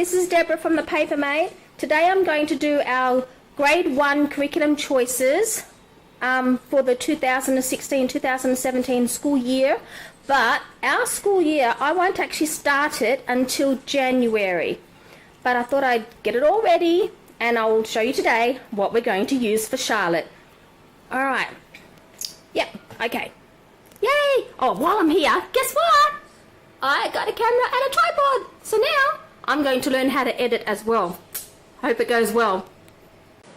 this is Deborah from the Papermate. Today I'm going to do our Grade 1 curriculum choices for the 2016-2017 school year. But our school year, I won't actually start it until January. But I thought I'd get it all ready and I'll show you today what we're going to use for Charlotte. Alright. Yep, okay. Yay! Oh, while I'm here, guess what? I got a camera and a tripod. So now I'm going to learn how to edit as well. Hope it goes well.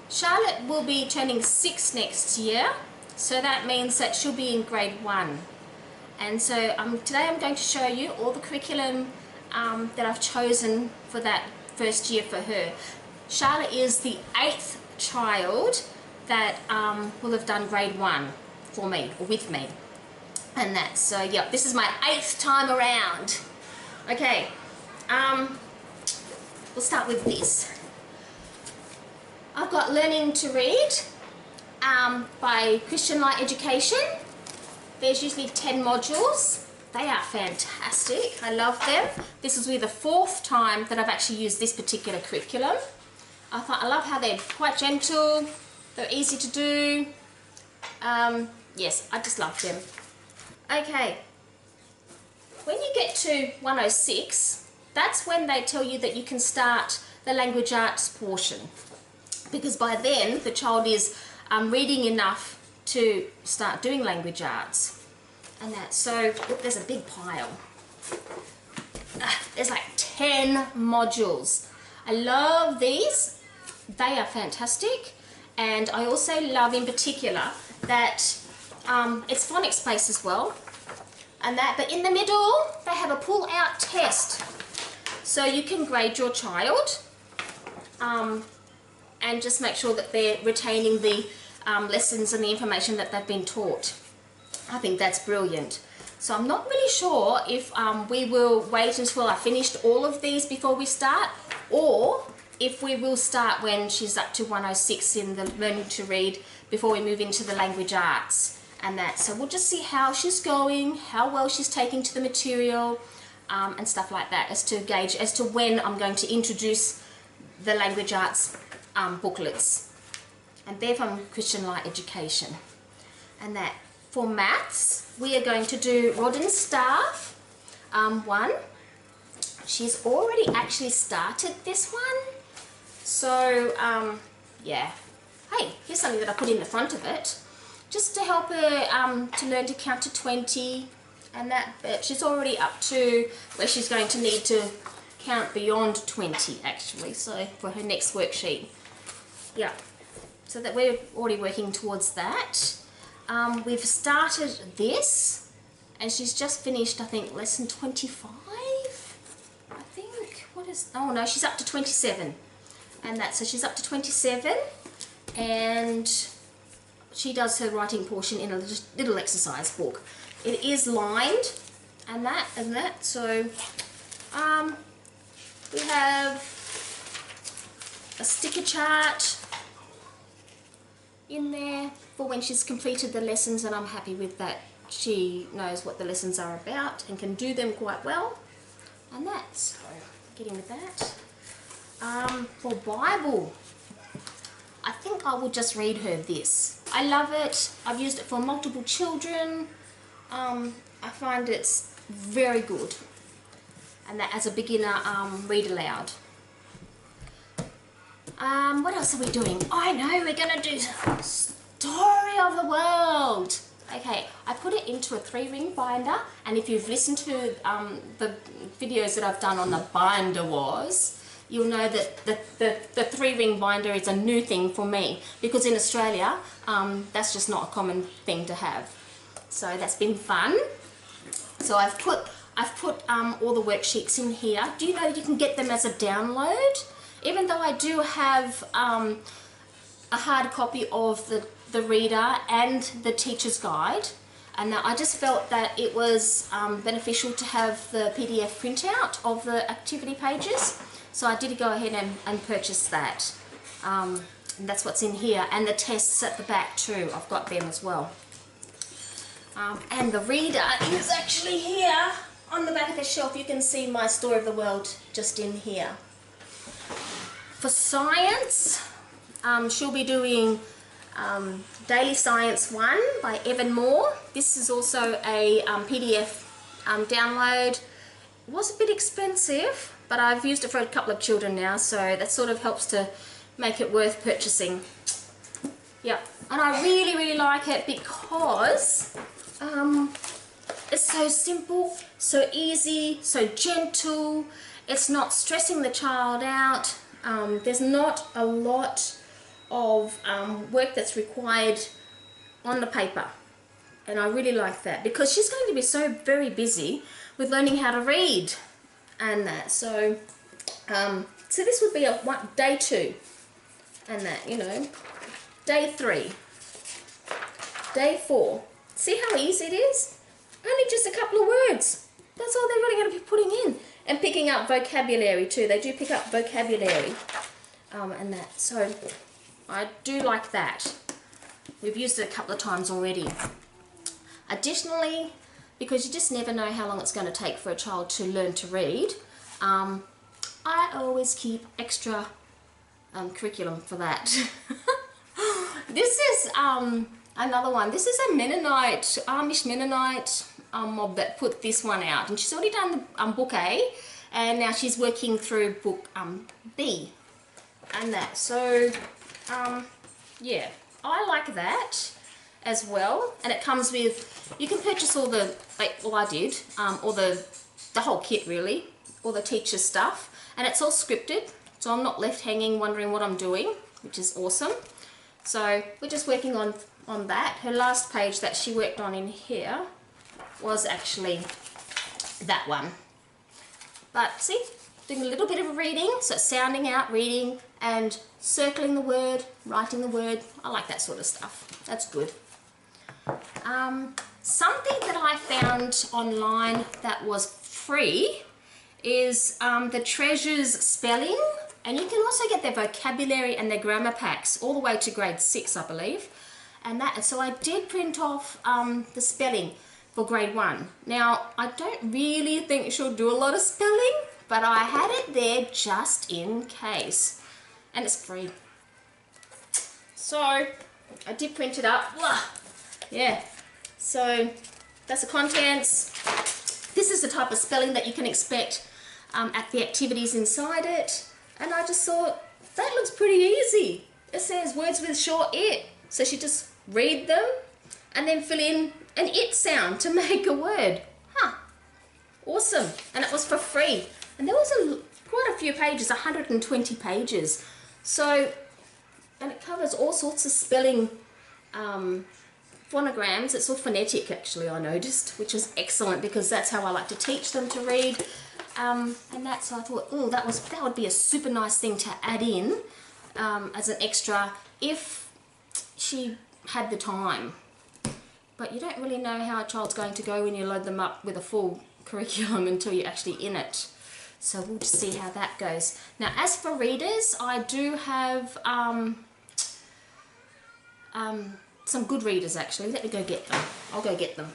Charlotte will be turning 6 next year, so that means that she'll be in grade 1. And so today I'm going to show you all the curriculum that I've chosen for that first year for her. Charlotte is the 8th child that will have done grade 1 for me, or with me. And that, so yeah, this is my 8th time around. Okay, we'll start with this. I've got Learning to Read by Christian Light Education. There's usually 10 modules. They are fantastic. I love them. This will be the 4th time that I've actually used this particular curriculum. I love how they're quite gentle. They're easy to do. Yes, I just love them. Okay, when you get to 106, that's when they tell you that you can start the language arts portion, because by then the child is reading enough to start doing language arts. And that, so look, there's a big pile. There's like 10 modules. I love these. They are fantastic. And I also love in particular that it's phonics based as well, and that, but in the middle they have a pull out test, so you can grade your child and just make sure that they're retaining the lessons and the information that they've been taught. I think that's brilliant. So I'm not really sure if we will wait until I finished all of these before we start, or if we will start when she's up to 106 in the Learning to Read before we move into the language arts and that. So we'll just see how she's going, how well she's taking to the material and stuff like that, as to gauge as to when I'm going to introduce the language arts booklets. And they're from Christian Light Education. And that, for maths, we are going to do Rod and Staff 1. She's already actually started this one. So, yeah. Hey, here's something that I put in the front of it, just to help her to learn to count to 20 and that. But she's already up to where she's going to need to count beyond 20 actually, so for her next worksheet. Yeah, so that we're already working towards that. We've started this and she's just finished, I think, lesson 25, I think. What is, oh no, she's up to 27. And that, so she's up to 27, and she does her writing portion in a little exercise book. It is lined and that, so we have a sticker chart in there for when she's completed the lessons, and I'm happy with that. She knows what the lessons are about and can do them quite well, and that, so getting with that. For Bible, I think I will just read her this. I love it. I've used it for multiple children. I find it's very good. And that as a beginner, read aloud. What else are we doing? Oh, I know, we're going to do Story of the World. Okay, I put it into a 3-ring binder, and if you've listened to the videos that I've done on the Binder Wars, you'll know that the 3-ring binder is a new thing for me, because in Australia that's just not a common thing to have. So that's been fun. So I've put all the worksheets in here. Do you know you can get them as a download? Even though I do have a hard copy of the reader and the teacher's guide, and I just felt that it was beneficial to have the PDF printout of the activity pages. So I did go ahead and purchase that. And that's what's in here. And the tests at the back too, I've got them as well. And the reader is actually here on the back of the shelf. You can see my Story of the World just in here. For science, she'll be doing Daily Science 1 by Evan Moore. This is also a PDF download. It was a bit expensive, but I've used it for a couple of children now, so that sort of helps to make it worth purchasing. Yeah, and I really, really like it because it's so simple, so easy, so gentle. It's not stressing the child out. There's not a lot of work that's required on the paper, and I really like that because she's going to be so very busy with learning how to read and that. So so this would be a day 2 and that, you know, day 3, day 4. See how easy it is? Only just a couple of words. That's all they're really going to be putting in. And picking up vocabulary too. They do pick up vocabulary and that. So I do like that. We've used it a couple of times already. Additionally, because you just never know how long it's going to take for a child to learn to read, I always keep extra curriculum for that. This is another one. This is a Mennonite, Amish Mennonite mob that put this one out, and she's already done the, book A, and now she's working through book B and that. So yeah, I like that as well, and it comes with, you can purchase all the, like, well I did, all the whole kit really, all the teacher stuff, and it's all scripted, so I'm not left hanging wondering what I'm doing, which is awesome. So we're just working on that. Her last page that she worked on in here was actually that one. But see, doing a little bit of reading, so sounding out, reading, and circling the word, writing the word. I like that sort of stuff. That's good. Something that I found online that was free is the Treasures Spelling, and you can also get their vocabulary and their grammar packs all the way to grade 6, I believe. And so I did print off the spelling for grade 1. Now, I don't really think she'll do a lot of spelling, but I had it there just in case. And it's free. So I did print it up. Yeah. So that's the contents. This is the type of spelling that you can expect at the activities inside it. And I just thought, that looks pretty easy. It says words with short it. So she just read them and then fill in an it sound to make a word. Huh. Awesome. And it was for free. And there was quite a few pages, 120 pages. So, and it covers all sorts of spelling phonograms. It's all phonetic actually, I noticed, which is excellent because that's how I like to teach them to read. And that's, so I thought, oh, that would be a super nice thing to add in as an extra if she had the time. But you don't really know how a child's going to go when you load them up with a full curriculum until you're actually in it. So we'll just see how that goes. Now, as for readers, I do have some good readers actually. Let me go get them. I'll go get them.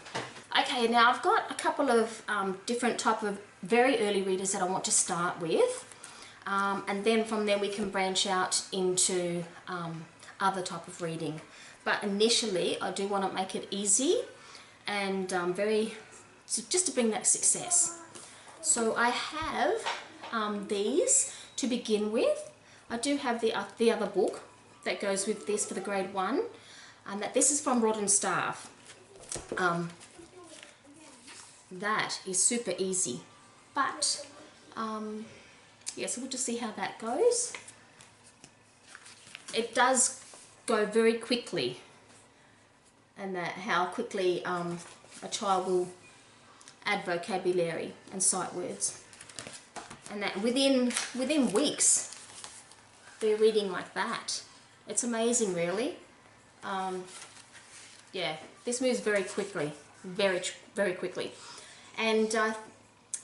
Okay, now I've got a couple of different type of very early readers that I want to start with. And then from there we can branch out into other type of reading. But initially I do want to make it easy and just to bring that success. So I have these to begin with. I do have the other book that goes with this for the grade 1, and that this is from Rod and Staff. That is super easy, but yeah, so we'll just see how that goes. It does go very quickly, and that how quickly a child will add vocabulary and sight words, and that within weeks they're reading like that. It's amazing, really. Yeah, this moves very quickly, very quickly, and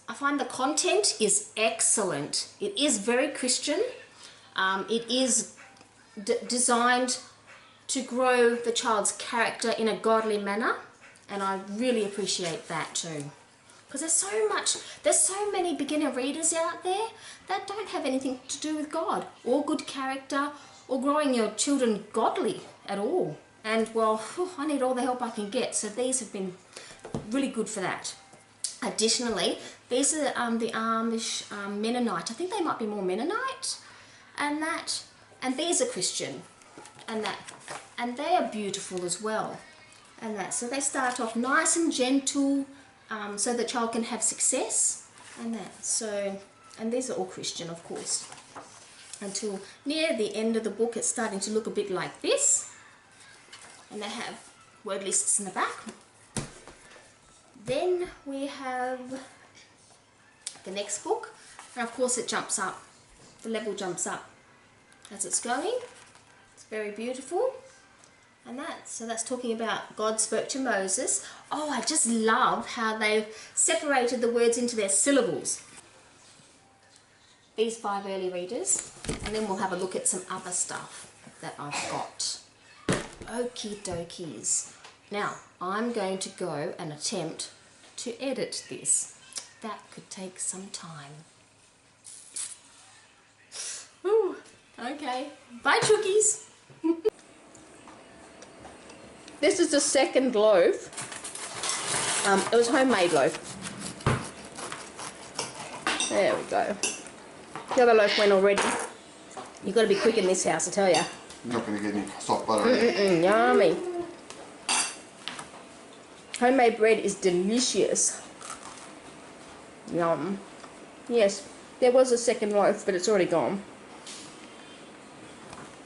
I find the content is excellent. It is very Christian. It is designed to grow the child's character in a godly manner, and I really appreciate that too. because there's so many beginner readers out there that don't have anything to do with God or good character or growing your children godly at all. And well, I need all the help I can get, so these have been really good for that. Additionally, these are the Amish Mennonite. I think they might be more Mennonite, and these are Christian, and they are beautiful as well, so they start off nice and gentle, so the child can have success, and these are all Christian, of course, until near the end of the book it's starting to look a bit like this, and they have word lists in the back. Then we have the next book, and of course it jumps up, the level jumps up as it's going. It's very beautiful, and so that's talking about God spoke to Moses. Oh, I just love how they've separated the words into their syllables. These 5 early readers, and then we'll have a look at some other stuff that I've got. Okie dokies. Now, I'm going to go and attempt to edit this. That could take some time. Ooh, okay. Bye, Chookies. This is the second loaf. It was homemade loaf. There we go. The other loaf went already. You've got to be quick in this house, I tell ya. You're not going to get any soft butter. Yummy. Homemade bread is delicious. Yum. Yes, there was a second loaf, but it's already gone.